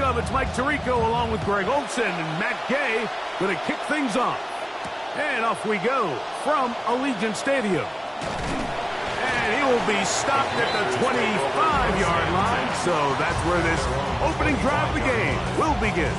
welcome. It's Mike Tirico along with Greg Olson and Matt Gay going to kick things off. And off we go from Allegiant Stadium. And he will be stopped at the 25-yard line. So that's where this opening drive of the game will begin.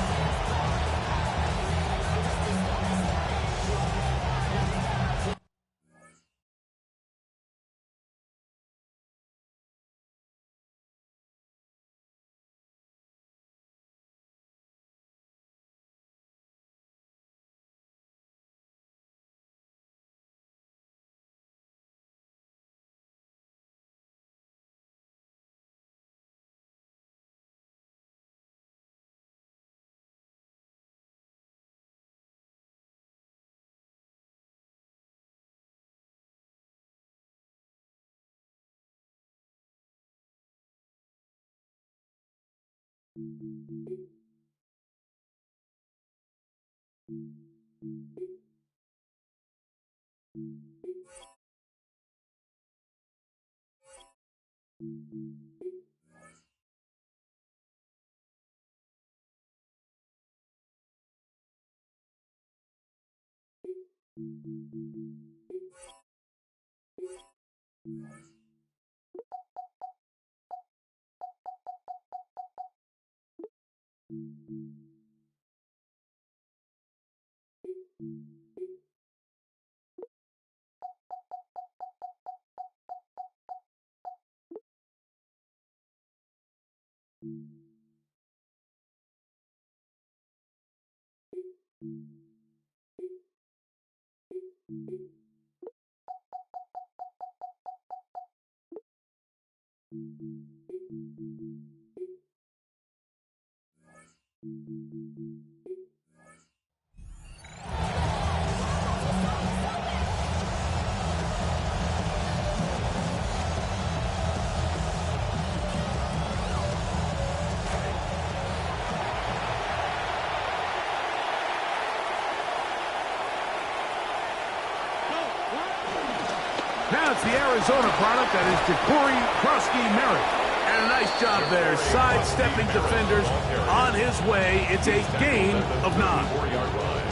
Now it's the Arizona product that is Ja'Cory Krosky-Merritt. And a nice job there, sidestepping defenders on his way. It's a gain of 9. 4-yard line.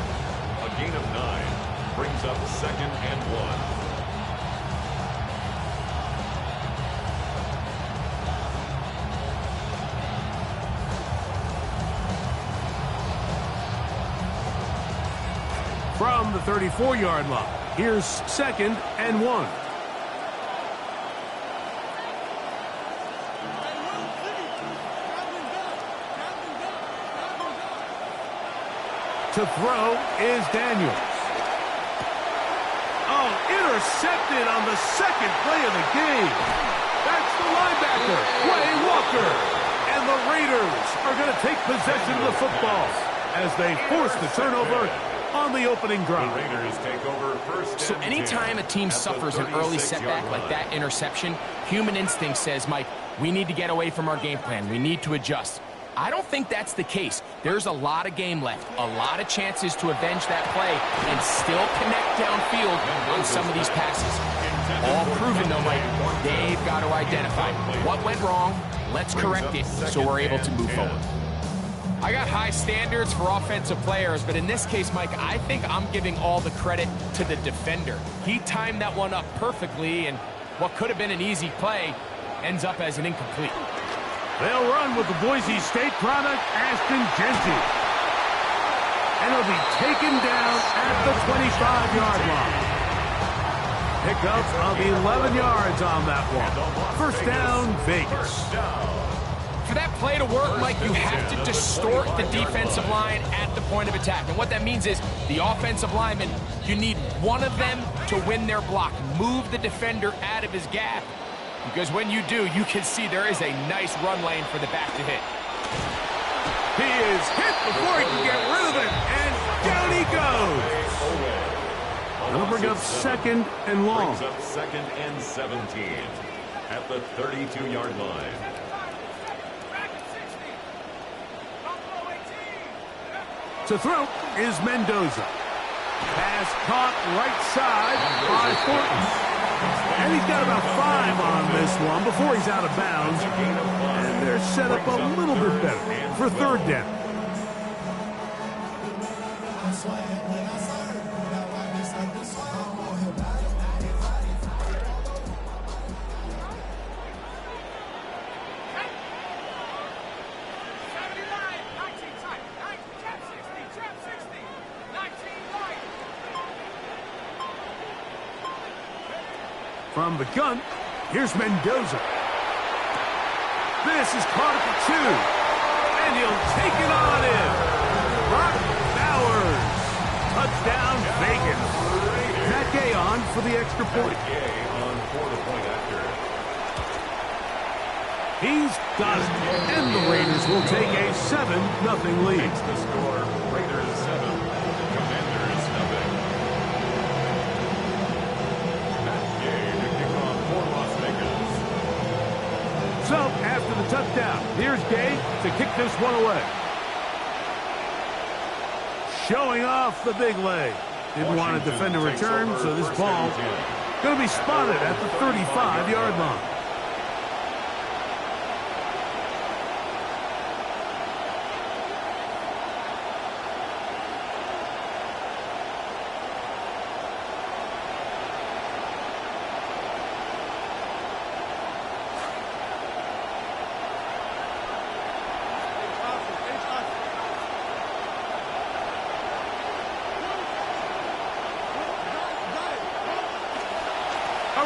A gain of 9 brings up 2nd and 1. From the 34-yard line, here's 2nd and 1. To throw is Daniels. Oh, intercepted on the 2nd play of the game. That's the linebacker, Quay Walker. And the Raiders are going to take possession of the football as they force the turnover on the opening drive. The Raiders take over first. So anytime a team suffers an early setback like that interception, human instinct says, Mike, we need to get away from our game plan. We need to adjust. I don't think that's the case. There's a lot of game left, a lot of chances to avenge that play and still connect downfield on some of these passes. All proven, though, Mike, they've got to identify what went wrong, let's correct it so we're able to move forward. I got high standards for offensive players, but in this case, Mike, I think I'm giving all the credit to the defender. He timed that one up perfectly, and what could have been an easy play ends up as an incomplete. They'll run with the Boise State product, Ashton Genty. And he'll be taken down at the 25-yard line. Pickup of 11 yards on that one. First down, Vegas. For that play to work, Mike, you have to distort the defensive line at the point of attack. And what that means is the offensive lineman, you need one of them to win their block. Move the defender out of his gap. Because when you do, you can see there is a nice run lane for the back to hit. He is hit before he can get rid of it, and down he goes. That'll bring up 2nd and long. Brings up 2nd and 17 at the 32-yard line. To throw is Mendoza. Pass caught right side by Thornton. And he's got about 5 on this one before he's out of bounds. And they're set up a little bit better for third down. From the gun, here's Mendoza. This is caught at the 2. And he'll take it on in. Brock Bowers. Touchdown, Vegas. Matt Gay on for the extra point. On for the point after. He's got it. And the Raiders will take a 7-0 lead. Makes the score. Raiders 7. Commanders nothing. Matt Gay to kick off for Las Vegas. So, after the touchdown, here's Gay to kick this one away. Showing off the big leg. Didn't want to defend a return, so this ball going to be spotted at the 35-yard line.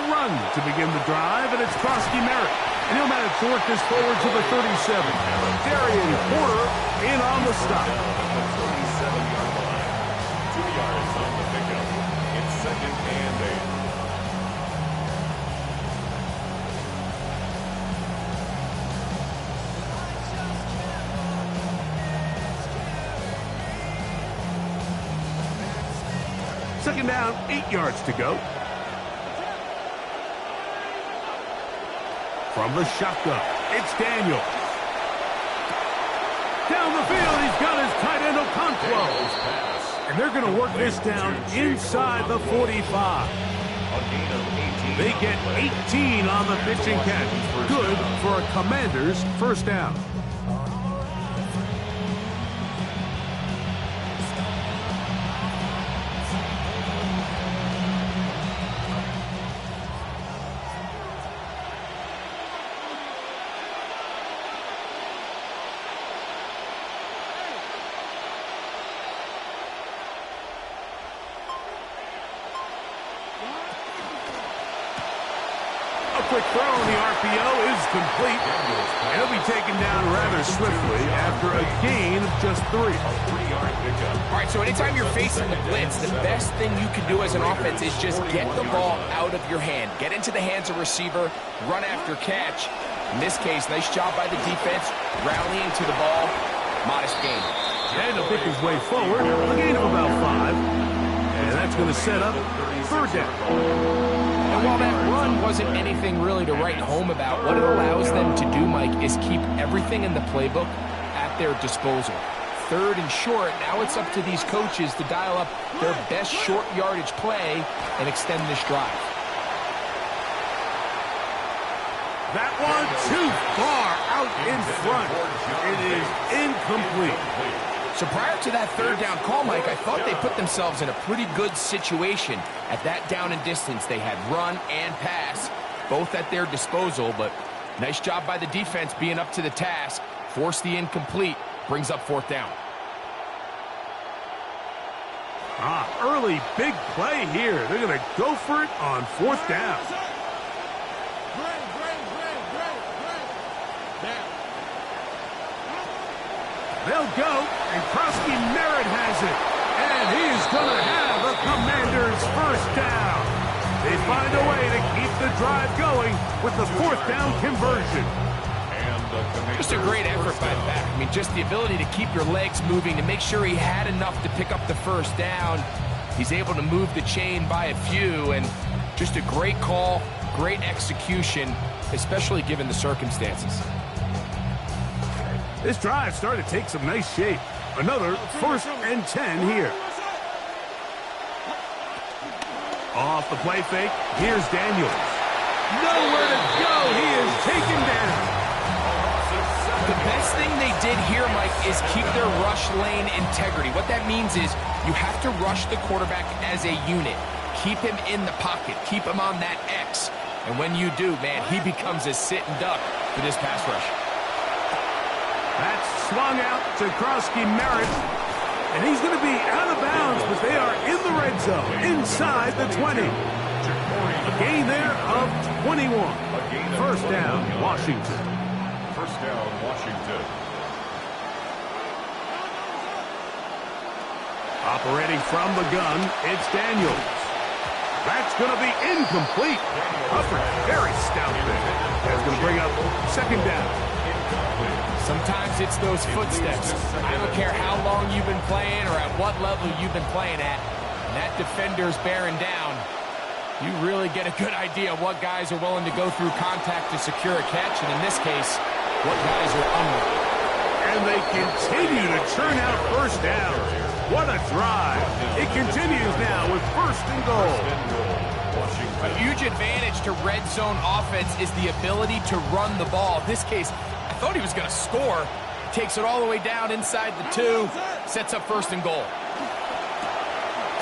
Run to begin the drive, and it's Krosky Merritt. And he'll manage to work this forward to the 37. Darian Porter in on the stop. The 37-yard line. 2 yards on the pickup. It's 2nd and 8. Second down, 8 yards to go. From the shotgun, it's Daniel. Down the field, he's got his tight end Okonkwo. And they're going to work this down inside the 45. They get 18 on the pitch and catch. Good for a Commanders first down. Quick throw, and the RPO is complete. And he'll be taken down rather swiftly after a gain of just 3. All right, so anytime you're facing the blitz, the best thing you can do as an offense is just get the ball out of your hand. Get into the hands of receiver, run after catch. In this case, nice job by the defense, rallying to the ball. Modest gain. And he'll pick his way forward, a gain of about 5. And that's going to set up third down. And while that run wasn't anything really to write home about, what it allows them to do, Mike, is keep everything in the playbook at their disposal. Third and short, now it's up to these coaches to dial up their best short yardage play and extend this drive. That one too far out in front. It is incomplete. So prior to that third down call, Mike, I thought they put themselves in a pretty good situation at that down and distance. They had run and pass, both at their disposal, but nice job by the defense being up to the task. Force the incomplete, brings up fourth down. Early big play here. They're going to go for it on fourth down. They'll go, and Krosky Merritt has it. And he's going to have a Commanders first down. They find a way to keep the drive going with the fourth down conversion. Just a great effort by Beck. I mean, just the ability to keep your legs moving to make sure he had enough to pick up the first down. He's able to move the chain by a few, and just a great call, great execution, especially given the circumstances. This drive started to take some nice shape. Another 1st and 10 here. Off the play fake, here's Daniels. Nowhere to go. He is taken down. The best thing they did here, Mike, is keep their rush lane integrity. What that means is you have to rush the quarterback as a unit. Keep him in the pocket. Keep him on that X. And when you do, man, he becomes a sit and duck for this pass rush. That's swung out to Krosky Merritt. And he's going to be out of bounds, but they are in the red zone, inside the 20. A gain there of 21. First down, Washington. First down, Washington. Operating from the gun, it's Daniels. That's going to be incomplete. Hubbard, very stout there. That's going to bring up second down. Sometimes it's those footsteps. I don't care how long you've been playing or at what level you've been playing at. When that defender's bearing down, you really get a good idea of what guys are willing to go through contact to secure a catch, and in this case, what guys are unwilling. And they continue to churn out first down. What a drive. It continues now with first and goal. A huge advantage to red zone offense is the ability to run the ball. In this case, I thought he was going to score. Takes it all the way down inside the 2. Sets up first and goal.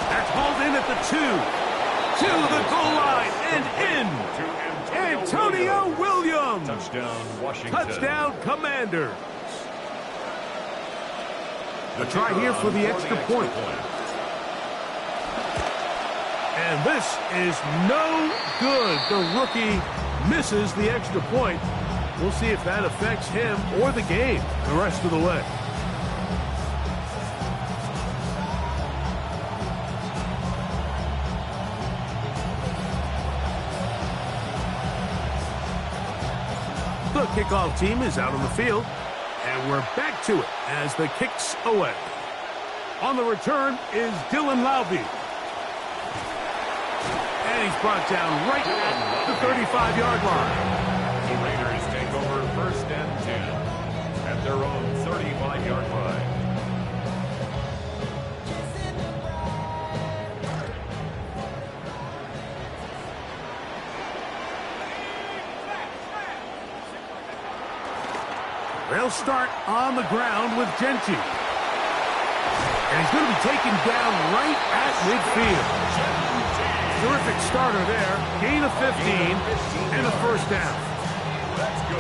That's hauled in at the 2. To the goal line and in. Antonio Williams. Touchdown, Washington. Touchdown, Commanders. A try here for the extra point. And this is no good. The rookie misses the extra point. We'll see if that affects him or the game the rest of the way. The kickoff team is out on the field. And we're back to it as the kick's away. On the return is Dylan Laube. And he's brought down right at the 35-yard line. The Raiders take over first and 10 at their own 35-yard line. They'll start on the ground with Gentry. And he's going to be taken down right at midfield. Terrific starter there. Gain of 15 and a first down.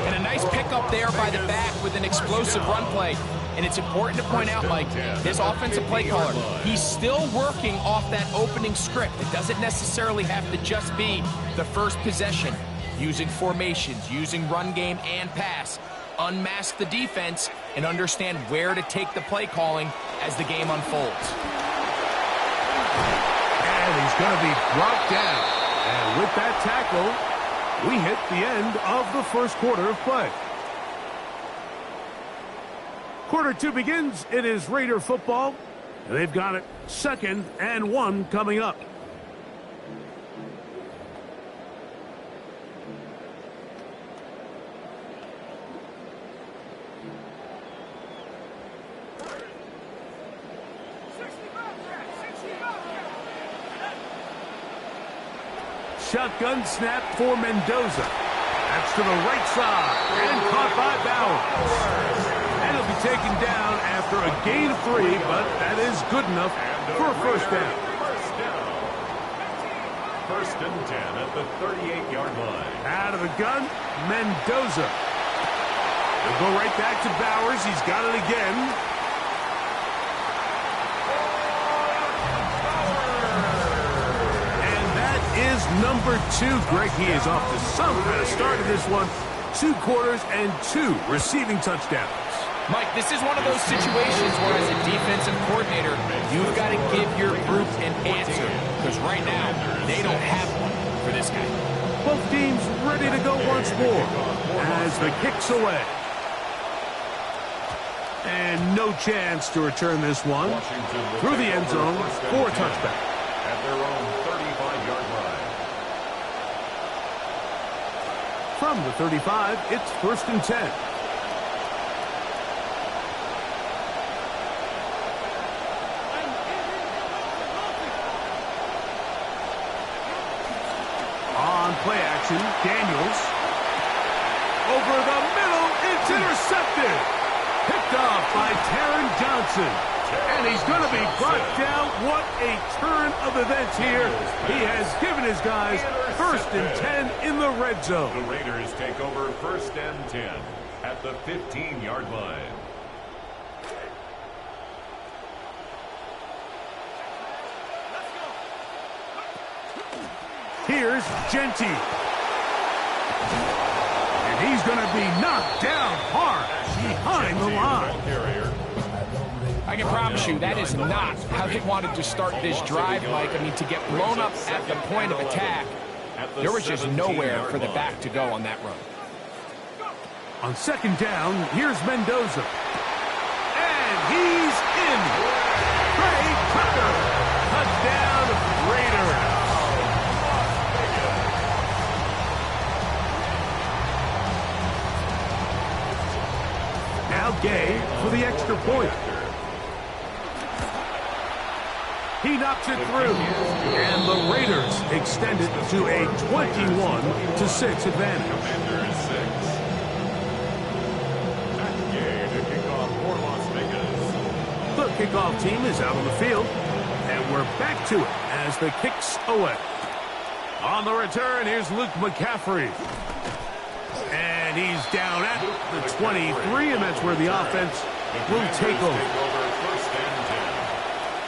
And a nice pickup there by the back with an explosive run play. And it's important to point out, Mike, this offensive play caller, he's still working off that opening script. It doesn't necessarily have to just be the first possession. Using formations, using run game and pass. Unmask the defense and understand where to take the play calling as the game unfolds. And he's going to be brought down. And with that tackle, we hit the end of the first quarter of play. Quarter 2 begins. It is Raider football. And they've got it 2nd and 1 coming up. Shotgun snap for Mendoza. That's to the right side and caught by Bowers. And he'll be taken down after a gain of 3, but that is good enough for a first down. First and 10 at the 38-yard line. Out of the gun, Mendoza. He'll go right back to Bowers. He's got it again. Is number 2. Greg, he is off to some kind of start in this one. 2 quarters and 2 receiving touchdowns. Mike, this is one of those situations where as a defensive coordinator, you've got to give your group an answer. Because right now, they don't have one for this guy. Both teams ready to go once more as the kick's away. And no chance to return this one through the end zone for a touchback. At their own 35-yard line. From the 35, it's first and 10. play action. Daniels. Over the middle. It's intercepted. Picked off by Taron Johnson. And he's going to be brought down. What a turn of events here. He has given his guys 1st and 10 in the red zone. The Raiders take over 1st and 10 at the 15-yard line. Here's Genty. And he's going to be knocked down hard behind the line. I can promise you that is not how they wanted to start this drive, Mike. I mean, to get blown up at the point of attack, there was just nowhere for the back to go on that run. On 2nd down, here's Mendoza. And he's in. Trey Tucker. Touchdown, Raiders. Now Gay for the extra point. He knocks it through. And the Raiders extend it to a 21-6 advantage. Commanders 6. Back Gay to kick off for Las Vegas. The kickoff team is out on the field. And we're back to it as the kick's away. On the return, here's Luke McCaffrey. And he's down at the 23, and that's where the offense will take over. 1st and 10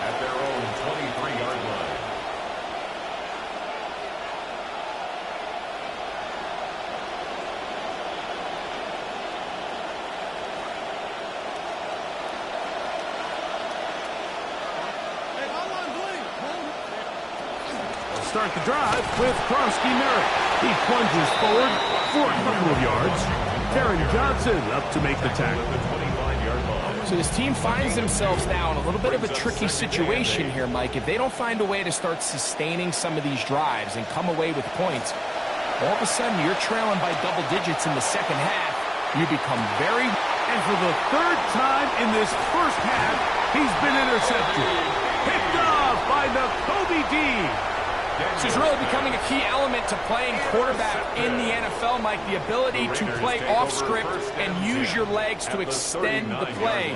at their own 23-yard line. They'll start the drive with Krosky Merritt. He plunges forward for a couple of yards. Taron Johnson up to make the tackle. So this team finds themselves now in a little bit of a tricky situation here, Mike. If they don't find a way to start sustaining some of these drives and come away with points, all of a sudden you're trailing by double digits in the 2nd half. You become very... And for the 3rd time in this 1st half, he's been intercepted. Picked off by Nakobe Dean. This is really becoming a key element to playing quarterback in the NFL, Mike. The ability to play off script and use your legs to extend the play.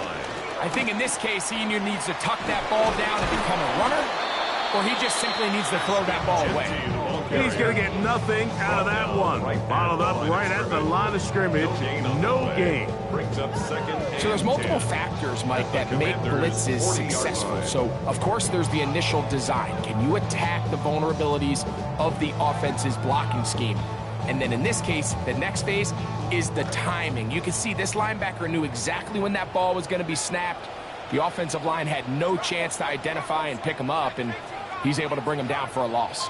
I think in this case, he either needs to tuck that ball down and become a runner, or he just simply needs to throw that ball away. He's going to get nothing out of that one. Bottled up right at the line of scrimmage. No gain. So there's multiple factors, Mike, that make blitzes successful. So, of course, there's the initial design. Can you attack the vulnerabilities of the offense's blocking scheme? And then in this case, the next phase is the timing. You can see this linebacker knew exactly when that ball was going to be snapped. The offensive line had no chance to identify and pick him up, and he's able to bring him down for a loss.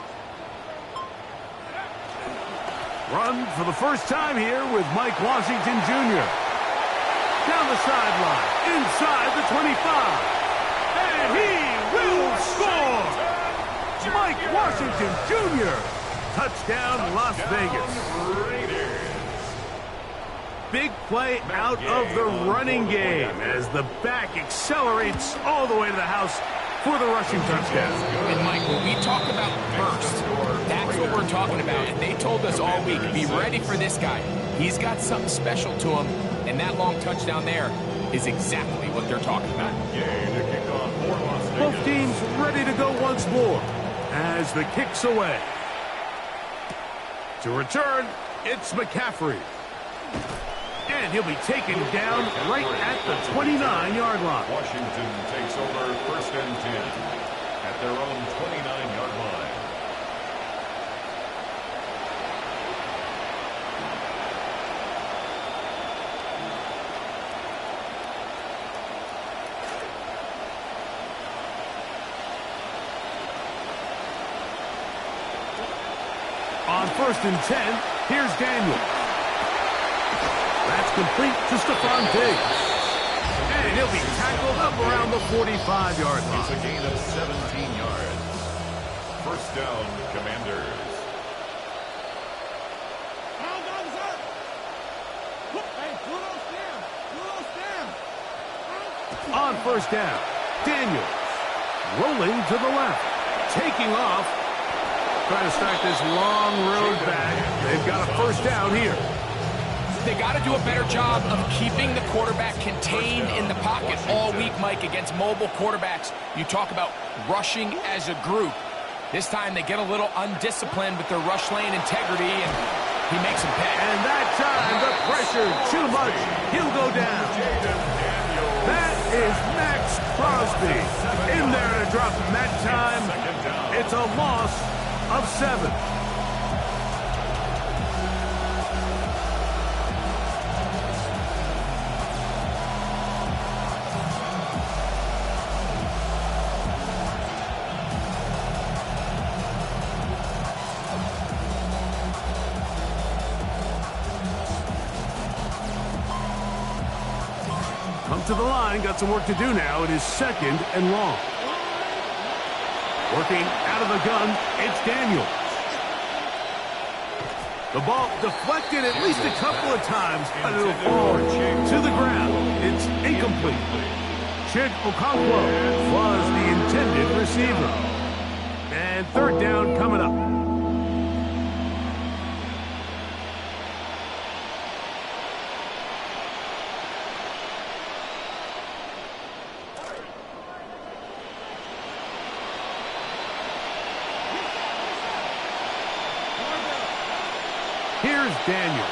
Run for the first time here with Mike Washington Jr. Down the sideline, inside the 25. And he will score! Mike Washington Jr. Touchdown, Las Vegas. Big play out of the running game as the back accelerates all the way to the house for the rushing touchdown. And, Mike, when we talk about burst, that's what we're talking about. And they told us all week, be ready for this guy. He's got something special to him, and that long touchdown there is exactly what they're talking about. Both teams ready to go once more as the kick's away. To return, it's McCaffrey. And he'll be taken down right at the 29-yard line. Washington takes over 1st and 10 at their own 29-yard line. On 1st and 10, here's Daniels. That's complete to Stephon Diggs. And he'll be tackled up around the 45-yard line. It's a gain of 17 yards. 1st down, Commanders. On 1st down, Daniels rolling to the left, taking off. trying to start this long road back. They've got a first down here. They got to do a better job of keeping the quarterback contained in the pocket all week, Mike, against mobile quarterbacks. You talk about rushing as a group. This time they get a little undisciplined with their rush lane integrity, and he makes them pay. And that time, the pressure too much. He'll go down. That is Max Crosby in there to drop him that time. It's a loss of 7. Come to the line, got some work to do now. It is 2nd and long. Working out of the gun, it's Daniels. The ball deflected at least a couple of times, but it'll fall to the ground. It's incomplete. Chig Okonkwo was the intended receiver. And 3rd down coming up. Here's Daniels.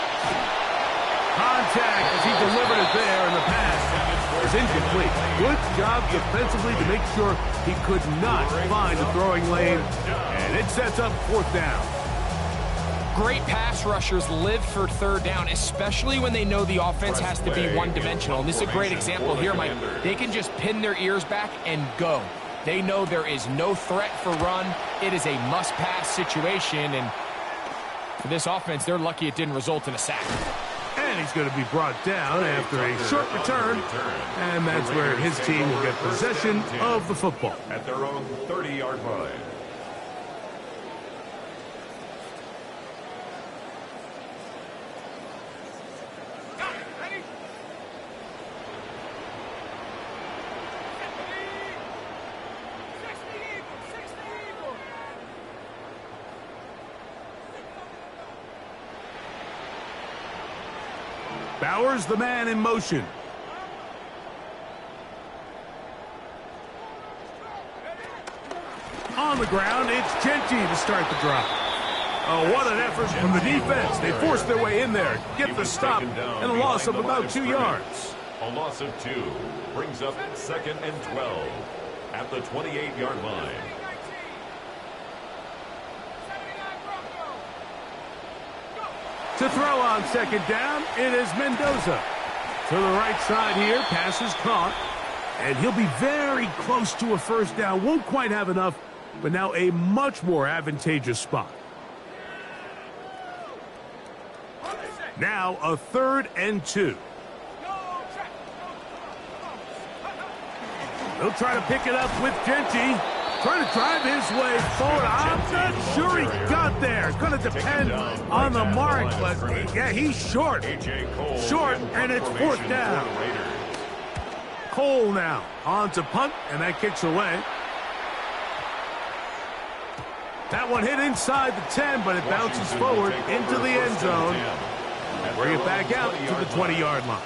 Contact as he delivered it there, and the pass is incomplete. Good job defensively to make sure he could not find a throwing lane, and it sets up 4th down. Great pass rushers live for 3rd down, especially when they know the offense has to be one-dimensional. And this is a great example here, Mike. They can just pin their ears back and go. They know there is no threat for run. It is a must-pass situation, and for this offense, they're lucky it didn't result in a sack. And he's going to be brought down after a short return. And that's where his team will get possession of the football. At their own 30-yard line. Bowers, the man in motion. On the ground, it's Genty to start the drive. Oh, what an effort from the defense. They forced their way in there, get the stop, and a loss of about 2 yards. A loss of 2 brings up 2nd and 12 at the 28-yard line. To throw on 2nd down, it is Mendoza. To the right side here, pass is caught. And he'll be very close to a 1st down. Won't quite have enough, but now a much more advantageous spot. Now a 3rd and 2. They'll try to pick it up with Genty. Trying to drive his way forward. I'm not sure he got there. It's going to depend on the mark, but yeah, he's short. Short, and it's 4th down. Cole now on to punt, and that kicks away. That one hit inside the 10, but it bounces forward into the end zone. Bring it back out to the 20-yard line.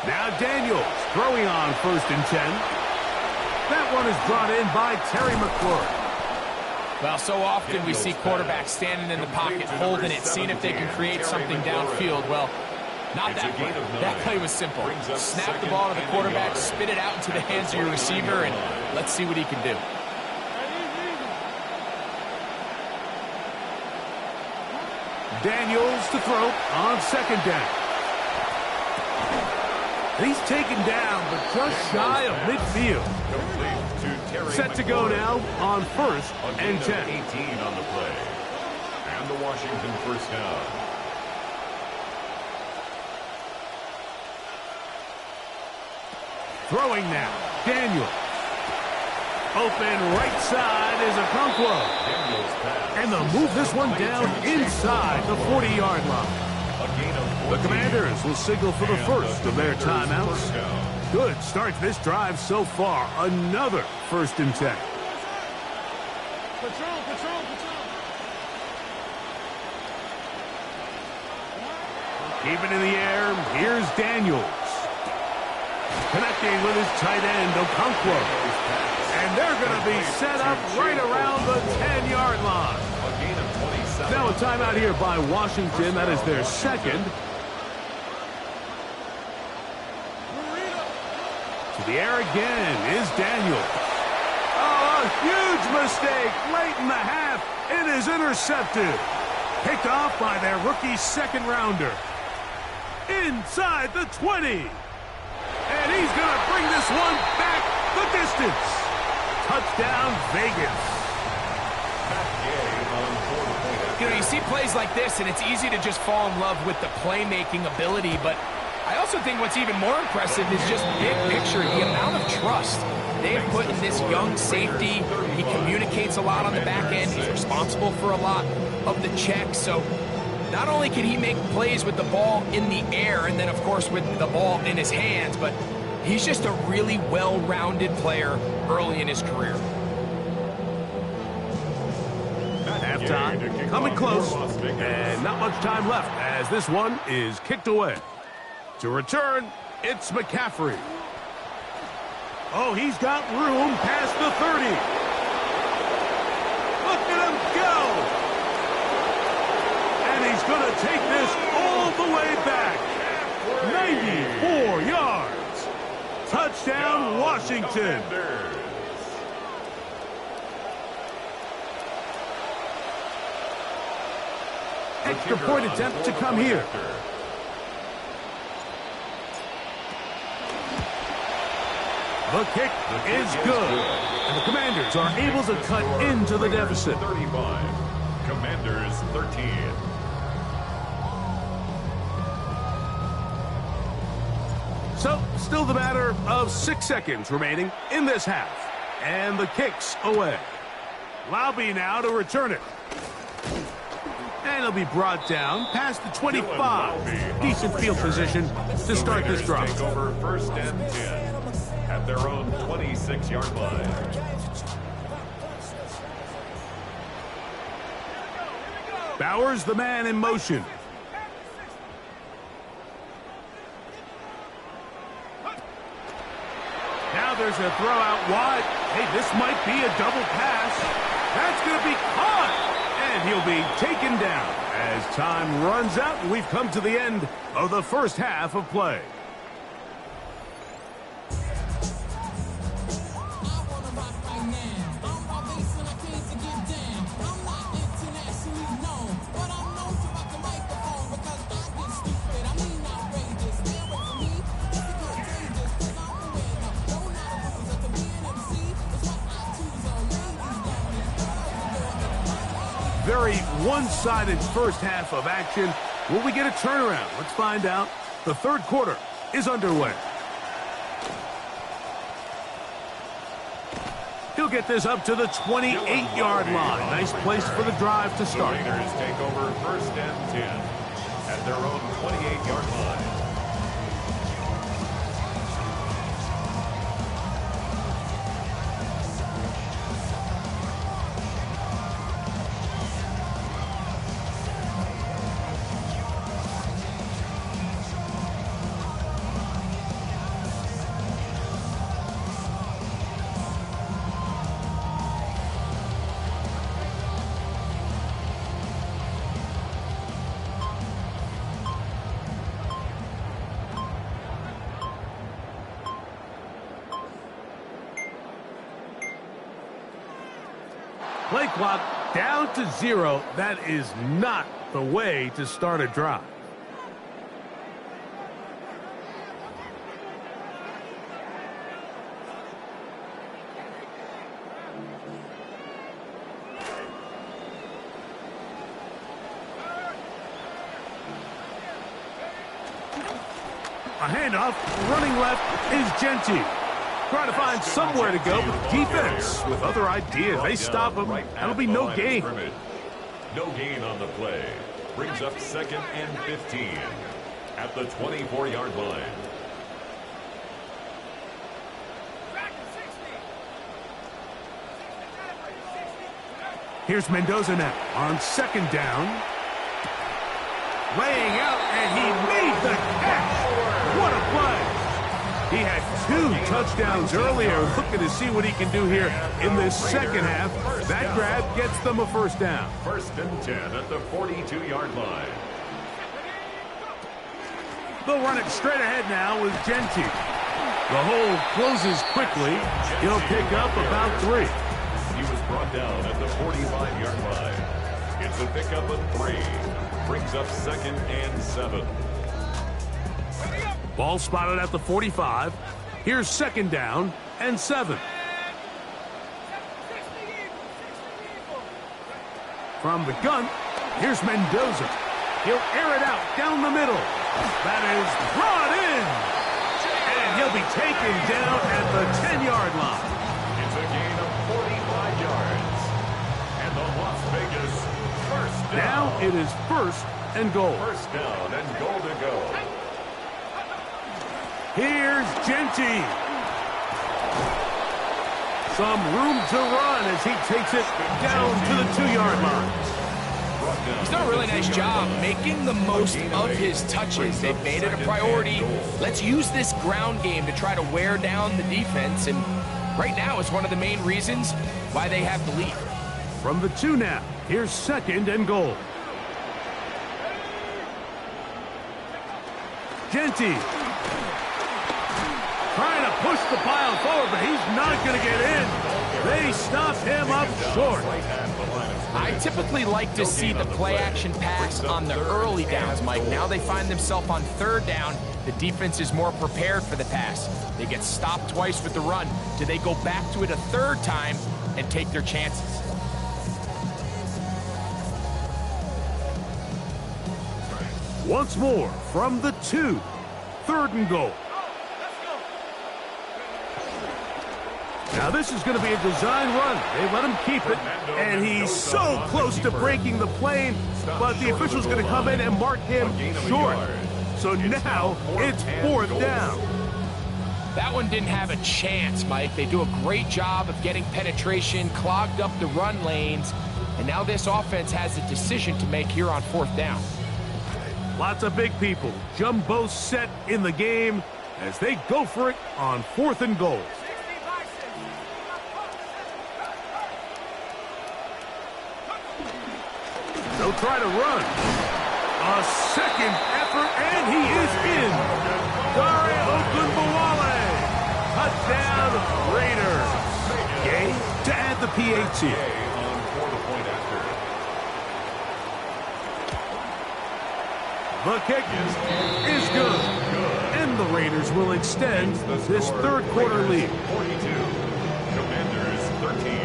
Now Daniels throwing on 1st and 10. That one is brought in by Terry McLaurin. Well, so often we see quarterbacks standing in the pocket, holding it, seeing if they can create something downfield. Well, not that play. That play was simple. Snap the ball to the quarterback, spit it out into the hands of your receiver, and let's see what he can do. Daniels to throw on 2nd down. He's taken down, but just shy of midfield. Set to go now on 1st and 10. 18 on the play. And the Washington 1st down. Throwing now, Daniels. Open right side is Okonkwo. And they'll move this one down inside the 40-yard line. The Commanders will signal for the first of their timeouts. Good start to this drive so far. Another 1st and 10. Patrol. Keep it in the air. Here's Daniels. Connecting with his tight end, Okonkwo. And they're going to be set up right around the 10-yard line. Now a timeout here by Washington. That is their second. To the air again is Daniels. Oh, a huge mistake late in the half. It is intercepted. Picked off by their rookie second-rounder. Inside the 20. And he's going to bring this one back the distance. Touchdown, Vegas. You know, you see plays like this, and it's easy to just fall in love with the playmaking ability, but I also think what's even more impressive is just big picture, the amount of trust they have put in this young safety. He communicates a lot on the back end. He's responsible for a lot of the checks. So not only can he make plays with the ball in the air and then, of course, with the ball in his hands, but he's just a really well-rounded player early in his career. Halftime coming close, and not much time left as this one is kicked away. To return, it's McCaffrey. Oh, he's got room past the 30. Look at him go! And he's going to take this all the way back. 94 yards. Touchdown, Washington. Extra point attempt to come here. The kick is good. And the Commanders are able to cut into the deficit. 35. Commanders 13. So, still the matter of 6 seconds remaining in this half. And the kick's away. Lobby now to return it. And it'll be brought down past the 25. Decent field position to start this drive. Take over 1st and 10 at their own 26-yard line. Bowers, the man in motion. Now there's a throw out wide. Hey, this might be a double pass. That's going to be caught. And he'll be taken down as time runs out. And we've come to the end of the first half of play. Very one-sided first half of action. Will we get a turnaround? Let's find out. The third quarter is underway. He'll get this up to the 28-yard line. Nice place for the drive to start. The Raiders take over 1st and 10 at their own 28-yard line. Play clock down to 0. That is not the way to start a drive. A handoff, running left is Genty. Trying to find somewhere to go, but defense with other ideas. They stop him. That'll be no gain. No gain on the play. Brings up 2nd and 15 at the 24-yard line. Here's Mendoza now on 2nd down. Laying out, and he made the catch. What a play. He had 2 touchdowns earlier. Looking to see what he can do here in this second half. That grab gets them a 1st down. 1st and 10 at the 42-yard line. They'll run it straight ahead now with Genty. The hole closes quickly. He'll pick up about 3. He was brought down at the 45-yard line. It's a pickup of 3. Brings up 2nd and 7. Ball spotted at the 45. Here's 2nd down and 7. From the gun, here's Mendoza. He'll air it out down the middle. That is brought in. And he'll be taken down at the 10-yard line. It's a gain of 45 yards. And the Las Vegas 1st down. Now it is 1st and goal. 1st down and goal to go. Here's Genty. Some room to run as he takes it down to the 2-yard line. He's done a really nice job making the most of his touches. They've made it a priority. Let's use this ground game to try to wear down the defense. And right now is one of the main reasons why they have the lead. From the 2 now, here's 2nd and goal. Genty. Trying to push the pile forward, but he's not going to get in. They stop him up short. I typically like to see the play-action pass on the early downs, Mike. Now they find themselves on 3rd down. The defense is more prepared for the pass. They get stopped twice with the run. Do they go back to it a 3rd time and take their chances? Once more from the 2. 3rd and goal. Now this is going to be a design run. They let him keep it, and he's so close to breaking the plane, but the official's going to come in and mark him short. So now it's 4th down. That one didn't have a chance, Mike. They do a great job of getting penetration, clogged up the run lanes, and now this offense has a decision to make here on 4th down. Lots of big people. Jumbo set in the game as they go for it on 4th and goal. They'll try to run. A 2nd effort, and he is in. Dare Ogunbowale. Touchdown, Raiders. Gay to add the PAT. The kick is good. And the Raiders will extend this 3rd quarter lead. 42. Commanders 13.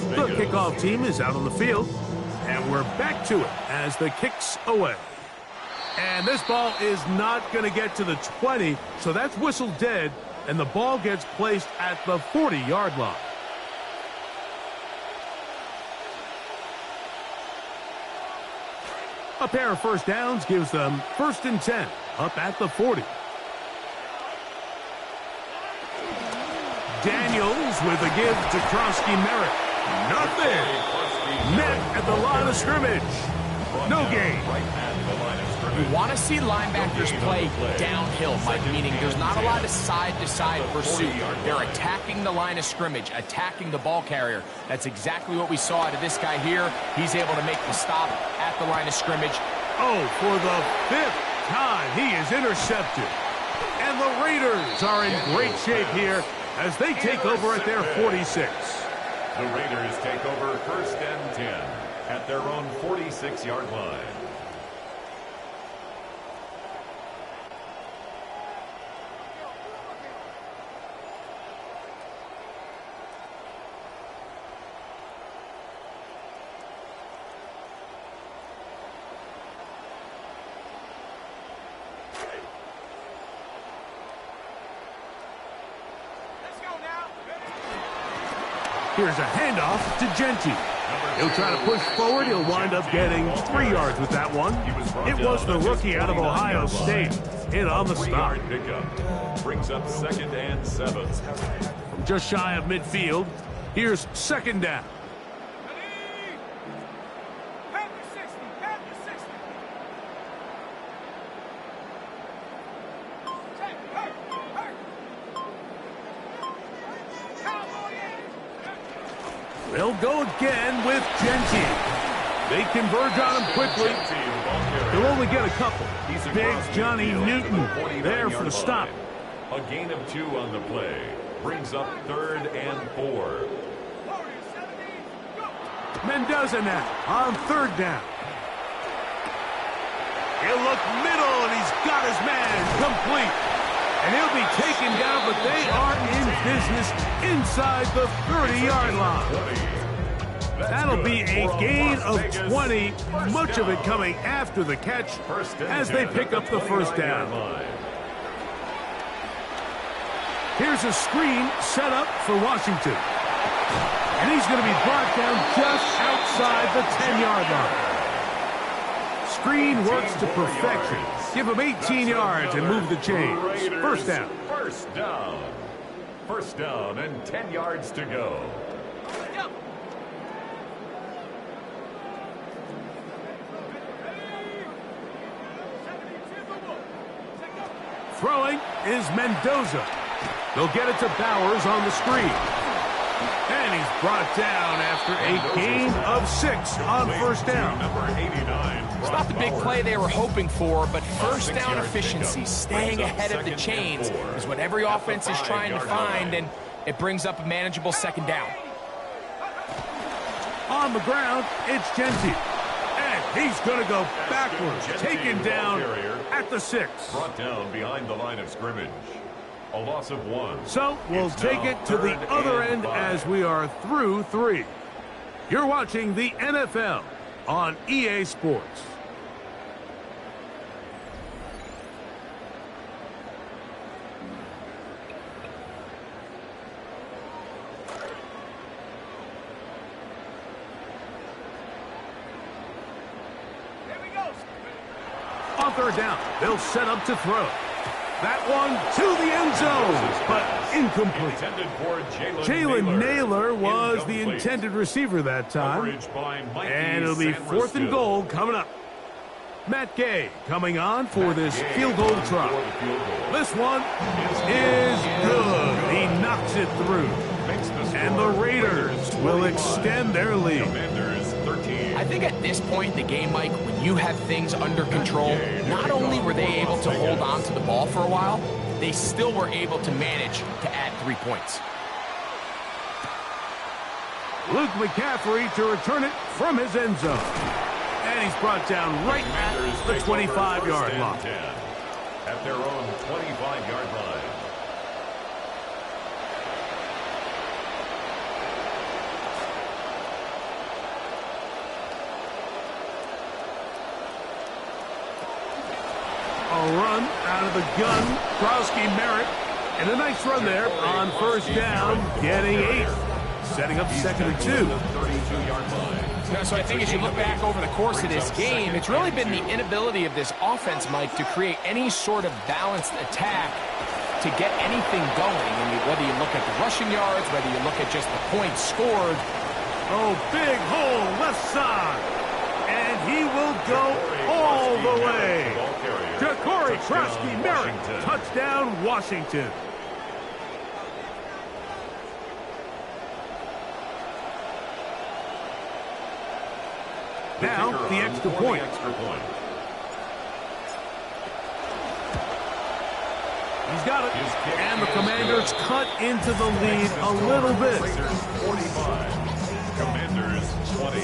The kickoff team is out on the field, and we're back to it as the kick's away. And this ball is not going to get to the 20, so that's whistled dead, and the ball gets placed at the 40-yard line. A pair of 1st downs gives them 1st and 10, up at the 40. Daniels with a give to Krosky-Merritt. Nothing. Met at the line of scrimmage. No gain. You want to see linebackers play downhill, Mike, meaning there's not a lot of side-to-side pursuit. They're attacking the line of scrimmage, attacking the ball carrier. That's exactly what we saw out of this guy here. He's able to make the stop at the line of scrimmage. Oh, for the 5th time, he is intercepted. And the Raiders are in great shape here as they take over at their 46. The Raiders take over 1st and 10 at their own 46-yard line. Here's a handoff to Genty. He'll try to push forward. He'll wind up getting 3 yards with that one. It was the rookie out of Ohio State. In on the stop. Pickup. Brings up 2nd and 7. From just shy of midfield, here's 2nd down. They'll go again with Genty. They converge on him quickly. He'll only get a couple. Big Johnny Newton there for the stop. A gain of 2 on the play. Brings up 3rd and 4. Mendoza now on 3rd down. He'll look middle, and he's got his man complete. And he'll be taken down, but they are in business inside the 30-yard line. That'll be a gain of 20, much of it coming after the catch as they pick up the 1st down. Here's a screen set up for Washington. And he's going to be brought down just outside the 10-yard line. Screen works to perfection. Give him 18 yards and move the chains. 1st down. 1st down. 1st down and 10 yards to go. Throwing is Mendoza. They'll get it to Bowers on the screen. And he's brought down after a gain of 6 on 1st down. It's not the big play they were hoping for, but 1st down efficiency, staying ahead of the chains, is what every offense is trying to find, and it brings up a manageable 2nd down. On the ground, it's Genty. And he's going to go backwards, taken down at the 6. Brought down behind the line of scrimmage. A loss of 1. So we'll take it to the other end as we are through 3. You're watching the NFL on EA Sports. On 3rd down, they'll set up to throw. That one to the end zone, but incomplete. Jalen Naylor was the intended receiver that time. And it'll be 4th and goal coming up. Matt Gay coming on for this field goal try. This one is good. He knocks it through. And the Raiders will extend their lead. I think at this point in the game, Mike, when you have things under control, not only were they able to hold on to the ball for a while, they still were able to manage to add 3 points. Luke McCaffrey to return it from his end zone. And he's brought down right at the 25-yard line. At their own 25-yard line. A run out of the gun. Krowski Merritt. And a nice run there on 1st down, getting 8. Setting up 2nd and 2. So I think as you look back over the course of this game, it's really been the inability of this offense, Mike, to create any sort of balanced attack to get anything going. I mean, whether you look at the rushing yards, whether you look at just the points scored. Oh, big hole left side. And he will go all the way. Ja'Cory Krowski Merritt, touchdown Washington. Now, the extra point. He's got it. And the Commanders cut into the lead a little bit. 45. Commanders 20.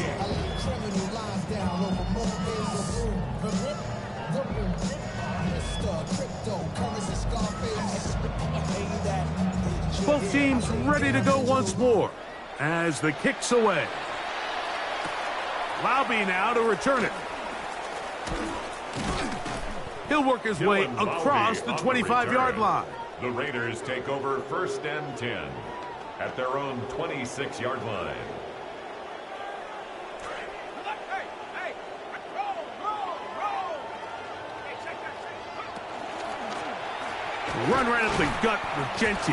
Both teams ready to go once more as the kick's away. Laube now to return it. He'll work his way across the 25-yard line. The Raiders take over 1st and 10 at their own 26-yard line. Run right up the gut with Genti.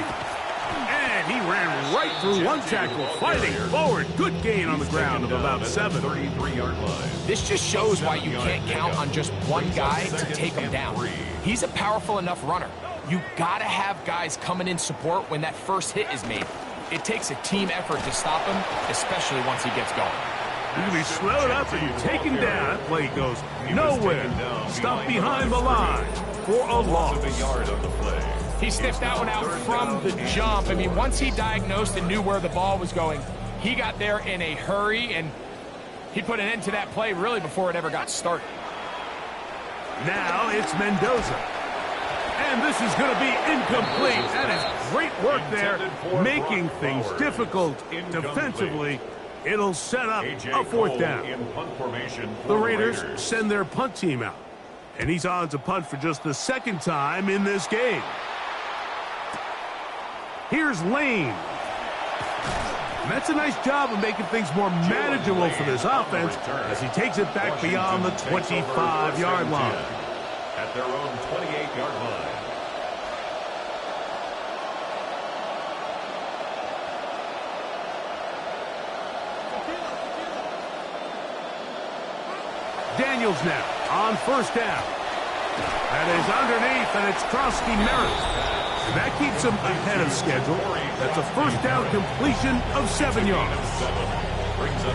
And he ran right through one tackle, fighting forward. Good gain on the ground of about 7. 33-yard line. This just shows why you can't count on just one guy to take him down. He's a powerful enough runner. You gotta have guys coming in support when that first hit is made. It takes a team effort to stop him, especially once he gets going. He can be slowed up and taken down. That play goes nowhere. Stuck behind the line for a loss. He sniffed that one out from the jump. I mean, once he diagnosed and knew where the ball was going, he got there in a hurry, and he put an end to that play really before it ever got started. Now it's Mendoza. And this is going to be incomplete. That is great work there, making things difficult defensively. It'll set up a 4th down. The Raiders send their punt team out. And he's on to punt for just the 2nd time in this game. Here's Lane. And that's a nice job of making things more manageable for this offense as he takes it back beyond the 25-yard line. At their own 28-yard line. Daniels now on 1st down. That is underneath, and it's Krosky Merritt. And that keeps him ahead of schedule. That's a 1st down completion of 7 yards.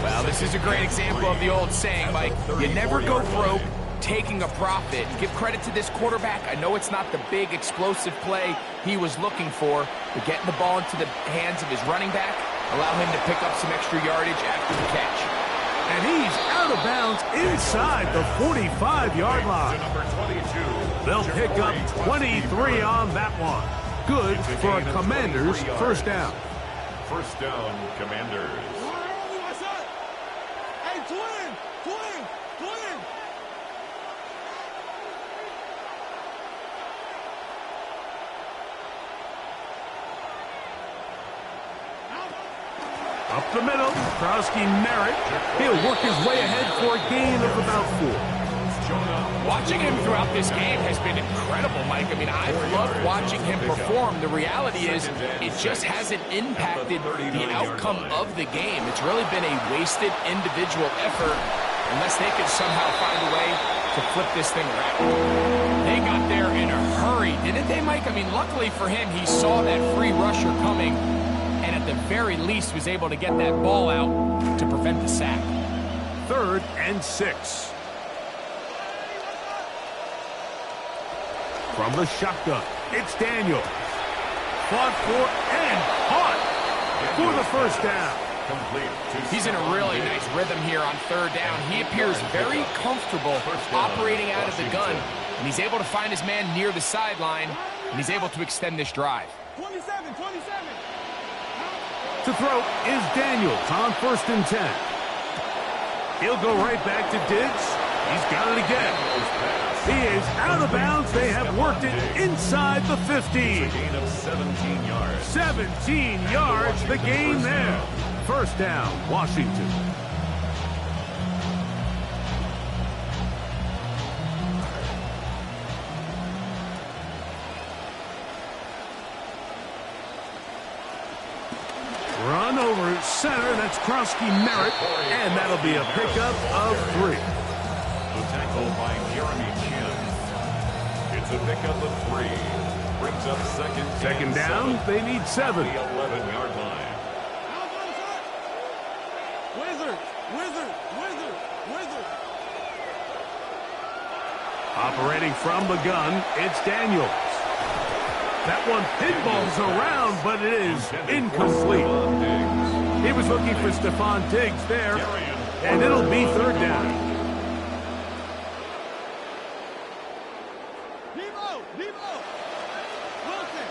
Well, this is a great example of the old saying, Mike, you never go broke taking a profit. Give credit to this quarterback. I know it's not the big explosive play he was looking for, but getting the ball into the hands of his running back, allow him to pick up some extra yardage after the catch. And he's out of bounds inside the 45-yard line. They'll pick up 23 on that one. Good for a Commanders 1st down. 1st down, Commanders. Hey, twin! Up the middle, Krosky Merritt. He'll work his way ahead for a gain of about 4. Watching him throughout this game has been incredible, Mike. I mean, I've loved watching him perform. The reality is it just hasn't impacted the outcome of the game. It's really been a wasted individual effort unless they can somehow find a way to flip this thing around. They got there in a hurry, didn't they, Mike? I mean, luckily for him, he saw that free rusher coming and at the very least was able to get that ball out to prevent the sack. 3rd and 6. From the shotgun, it's Daniels. Fought for and caught for the 1st down. He's in a really nice rhythm here on 3rd down. He appears very comfortable operating out of the gun, and he's able to find his man near the sideline, and he's able to extend this drive. 27. To throw is Daniels on 1st and 10. He'll go right back to Diggs. He's got it again. He is out of bounds. They have worked it inside the 15. 17 yards, the gain there. 1st down, Washington. Run over center, that's Krosky Merritt, and that'll be a pickup of 3. The tackle by Jeremy Chin. It's a pickup of 3. Brings up 2nd down, they need 7. The 11-yard line. Wizard. Operating from the gun, it's Daniels. That one pinballs around, but it is incomplete. He was looking for Stephon Diggs there. And it'll be third down. Debo! Wilson!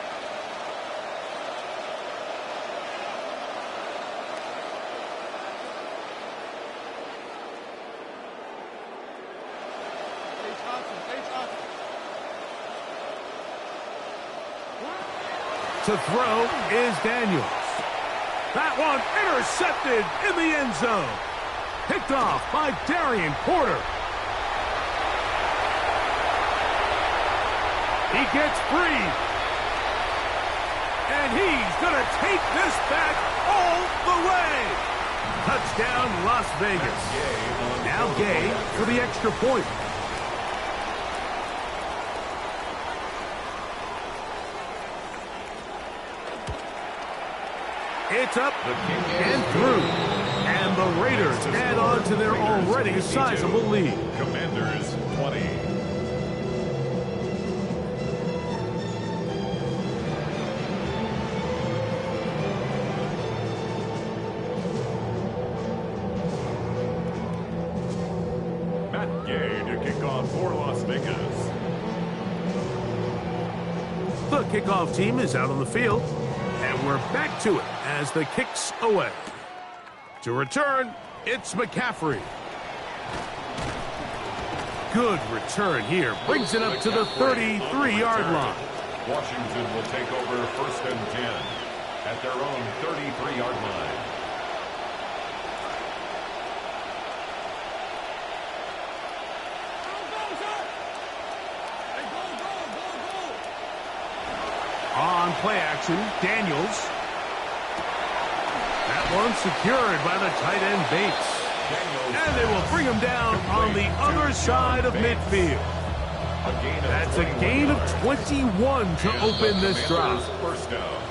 To throw is Daniels. That one intercepted in the end zone. Picked off by Darian Porter. He gets free. And he's going to take this back all the way. Touchdown, Las Vegas. Now Gay for the extra point. It's up and through. And the Raiders add on to their already sizable lead. Commanders 20. Matt Gay to kick off for Las Vegas. The kickoff team is out on the field. And we're back to it as the kick's away. To return, it's McCaffrey. Good return here. Brings it up to the 33-yard line. Washington will take over 1st and 10 at their own 33-yard line. On play action, Daniels. That one secured by the tight end Bates. And they will bring him down on the other side of midfield. That's a gain of 21 to open this drive. First down.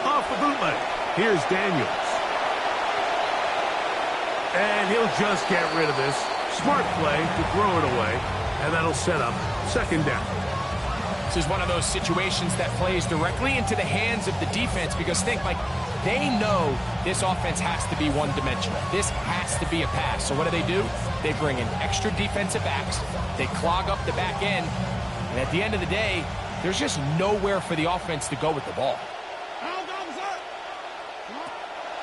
Off the bootleg. Here's Daniels. And he'll just get rid of this. Smart play to throw it away. And that'll set up second down. This is one of those situations that plays directly into the hands of the defense because think, like, they know this offense has to be one-dimensional. This has to be a pass. So what do? They bring in extra defensive backs. They clog up the back end. And at the end of the day, there's just nowhere for the offense to go with the ball.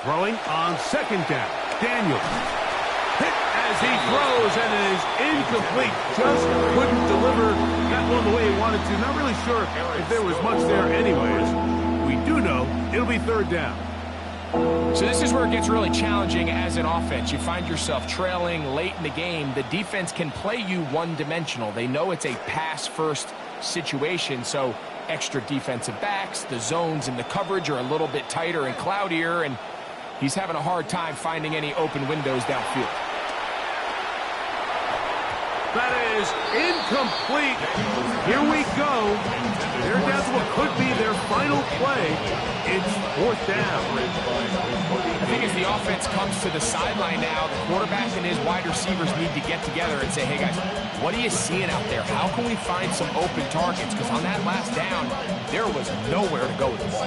Throwing on second down. Daniels. Hit as he throws, and it is incomplete. Just couldn't deliver that one the way he wanted to. Not really sure if there was much there anyways. We do know it'll be third down. So this is where it gets really challenging as an offense. You find yourself trailing late in the game. The defense can play you one-dimensional. They know it's a pass-first situation, so extra defensive backs, the zones and the coverage are a little bit tighter and cloudier, and he's having a hard time finding any open windows downfield. That is incomplete. Here we go. They're down to what could be their final play. It's fourth down. I think as the offense comes to the sideline now, the quarterback and his wide receivers need to get together and say, hey guys, what are you seeing out there? How can we find some open targets? Because on that last down, there was nowhere to go with the ball.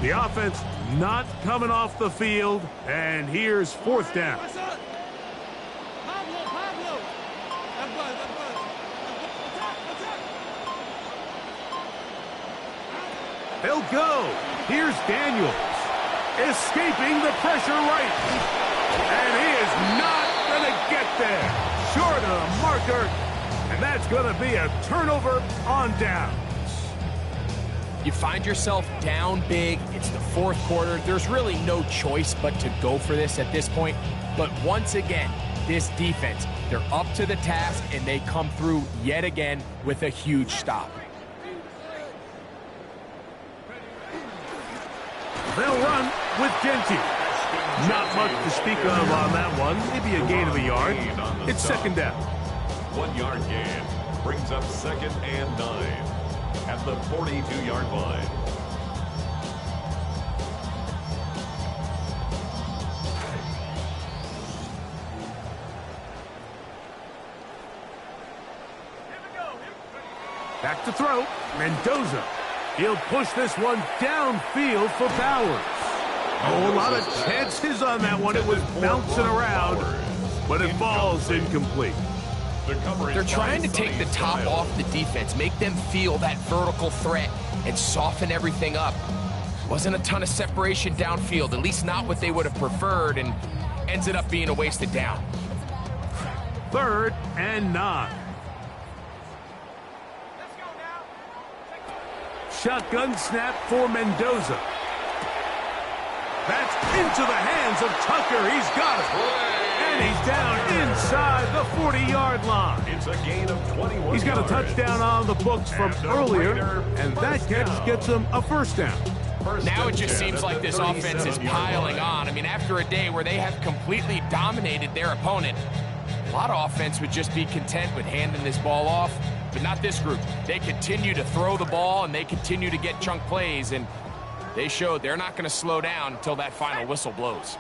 The offense not coming off the field, and here's fourth down. They'll go. Here's Daniels, escaping the pressure right. And he is not going to get there. Short of the marker, and that's going to be a turnover on down. You find yourself down big. It's the fourth quarter. There's really no choice but to go for this at this point. But once again, this defense, they're up to the task, and they come through yet again with a huge stop. They'll run with Genty. Not much to speak of on that one. Maybe a gain of a yard. It's second down. 1 yard gain brings up 2nd and 9. at the 42-yard line. Back to throw. Mendoza. He'll push this one downfield for Bowers. Oh, a lot of chances on that one. It was bouncing around, but it falls incomplete. They're trying to take the top off the defense, make them feel that vertical threat, and soften everything up. Wasn't a ton of separation downfield, at least not what they would have preferred, and ended up being a wasted down. 3rd and 9. Shotgun snap for Mendoza. That's into the hands of Tucker. He's got it. And he's down inside the 40-yard line. It's a gain of 21 He's got a yards. touchdown on the books from earlier, and that catch gets him a first down. Now it just seems like this offense is piling on. I mean, after a day where they have completely dominated their opponent, a lot of offense would just be content with handing this ball off, but not this group. They continue to throw the ball, and they continue to get chunk plays, and they showed they're not going to slow down until that final whistle blows.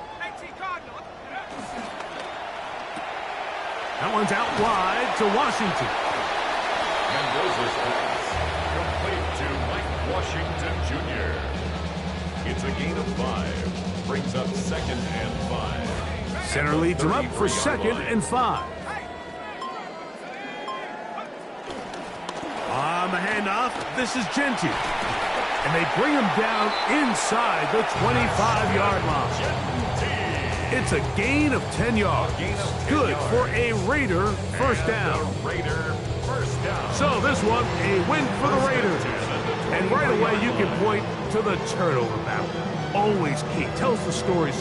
That one's out wide to Washington. Mendoza's pass complete to Mike Washington Jr. It's a gain of 5. Brings up 2nd and 5. Center leads him up for 2nd and 5. On the handoff, this is Gentry. And they bring him down inside the 25-yard line. It's a gain of 10 yards. Good for a Raider first down. So this one, a win for the Raiders. And right away, you can point to the turnover battle. Always key. Tells the story